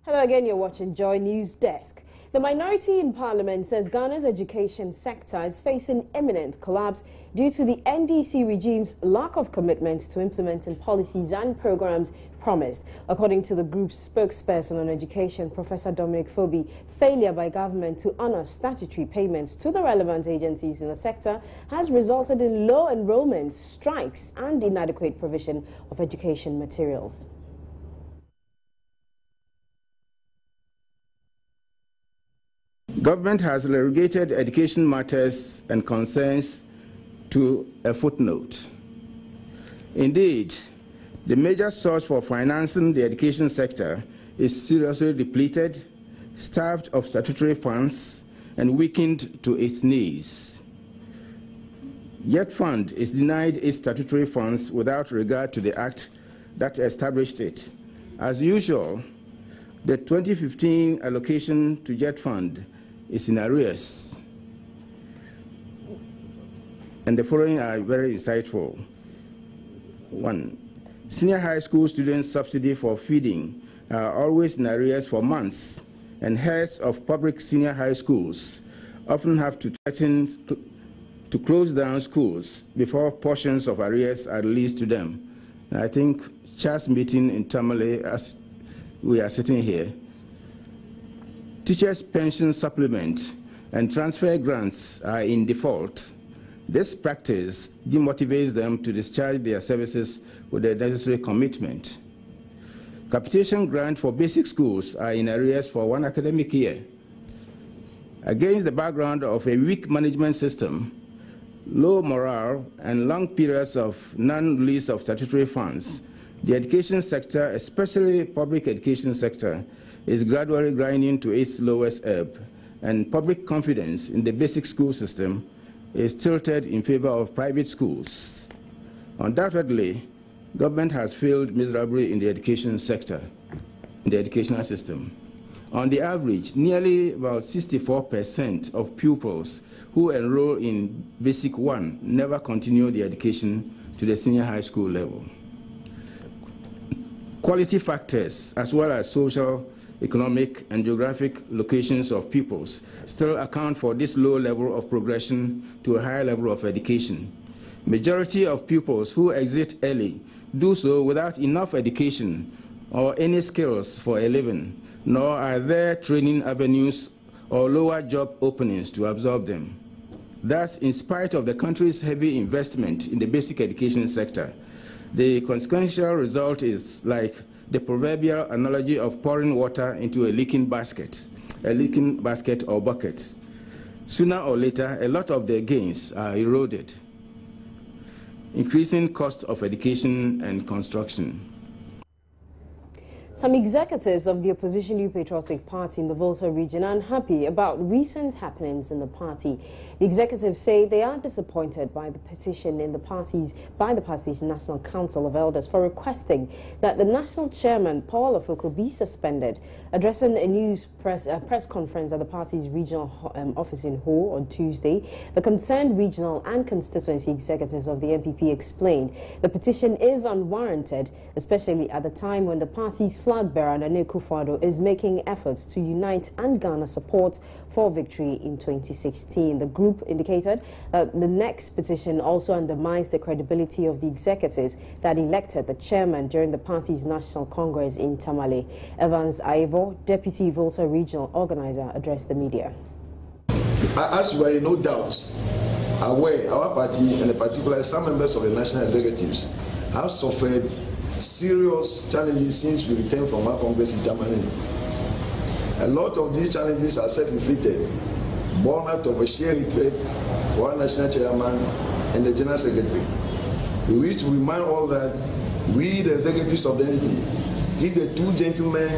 Hello again, you're watching Joy News Desk. The minority in Parliament says Ghana's education sector is facing imminent collapse due to the NDC regime's lack of commitment to implementing policies and programs promised. According to the group's spokesperson on education, Professor Dominic Fobi, failure by government to honor statutory payments to the relevant agencies in the sector has resulted in low enrollments, strikes, and inadequate provision of education materials. Government has relegated education matters and concerns to a footnote. Indeed, the major source for financing the education sector is seriously depleted, starved of statutory funds, and weakened to its knees. Yet Fund is denied its statutory funds without regard to the act that established it. As usual, the 2015 allocation to Jet Fund is in arrears, and the following are very insightful. 1. Senior high school students' subsidy for feeding are always in arrears for months, and heads of public senior high schools often have to threaten to close down schools before portions of arrears are released to them. And I think Charles meeting in Tamale, as we are sitting here, teachers' pension supplement and transfer grants are in default. This practice demotivates them to discharge their services with the necessary commitment. Capitation grants for basic schools are in arrears for 1 academic year. Against the background of a weak management system, low morale, and long periods of non-release of statutory funds, the education sector, especially public education sector, is gradually grinding to its lowest ebb, and public confidence in the basic school system is tilted in favor of private schools. Undoubtedly, government has failed miserably in the education sector, in the educational system. On the average, nearly about 64% of pupils who enroll in Basic 1 never continue the education to the senior high school level. Quality factors, as well as social, economic, and geographic locations of pupils still account for this low level of progression to a higher level of education. Majority of pupils who exit early do so without enough education or any skills for a living, nor are there training avenues or lower job openings to absorb them. Thus, in spite of the country's heavy investment in the basic education sector, the consequential result is like the proverbial analogy of pouring water into a leaking basket or bucket. Sooner or later, a lot of their gains are eroded, increasing cost of education and construction. Some executives of the opposition New Patriotic Party in the Volta region are unhappy about recent happenings in the party. The executives say they are disappointed by the petition by the party's National Council of Elders for requesting that the national chairman, Paul Afoko, be suspended. Addressing a news press conference at the party's regional office in Ho on Tuesday, the concerned regional and constituency executives of the NPP explained the petition is unwarranted, especially at the time when the party's flag bearer Nana Akufo-Addo is making efforts to unite and garner support for victory in 2016. The group indicated that the next petition also undermines the credibility of the executives that elected the chairman during the party's National Congress in Tamale. Evans Aivo, Deputy Volta Regional Organizer, addressed the media. As you are no doubt aware, our party, and in particular some members of the national executives, have suffered serious challenges since we returned from our Congress in Germany. A lot of these challenges are self-inflicted, born out of a shared hatred for our national chairman and the general secretary. We wish to remind all that we, the executives of the NPP, give the two gentlemen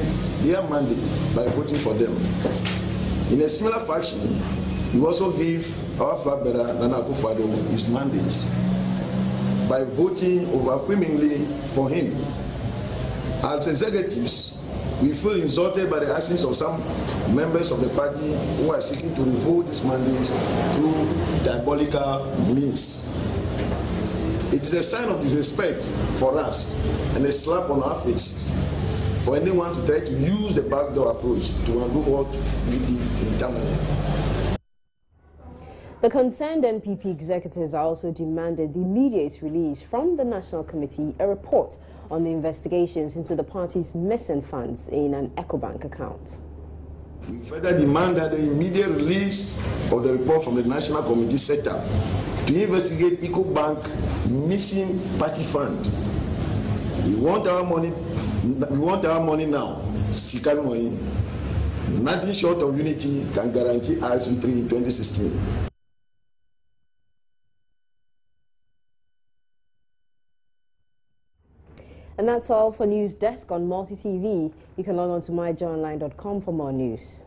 their mandate by voting for them. In a similar fashion, we also give our flag bearer Nana Akufo-Addo his mandate by voting overwhelmingly for him. As executives, we feel insulted by the actions of some members of the party who are seeking to revoke this mandate through diabolical means. It is a sign of disrespect for us and a slap on our faces for anyone to try to use the backdoor approach to undo what we did internally. The concerned NPP executives are also demanded the immediate release from the National Committee a report on the investigations into the party's missing funds in an EcoBank account. We further demand that the immediate release of the report from the National Committee set up to investigate EcoBank missing party fund. We want our money. We want our money now. Nothing short of unity can guarantee us victory in 2016. And that's all for News Desk on Multi TV. You can log on to myjoyonline.com for more news.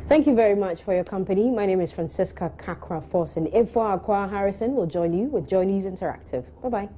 Thank you very much for your company. My name is Francisca Kakra Forson. Ifwa Akwa Harrison will join you with Joy News Interactive. Bye-bye.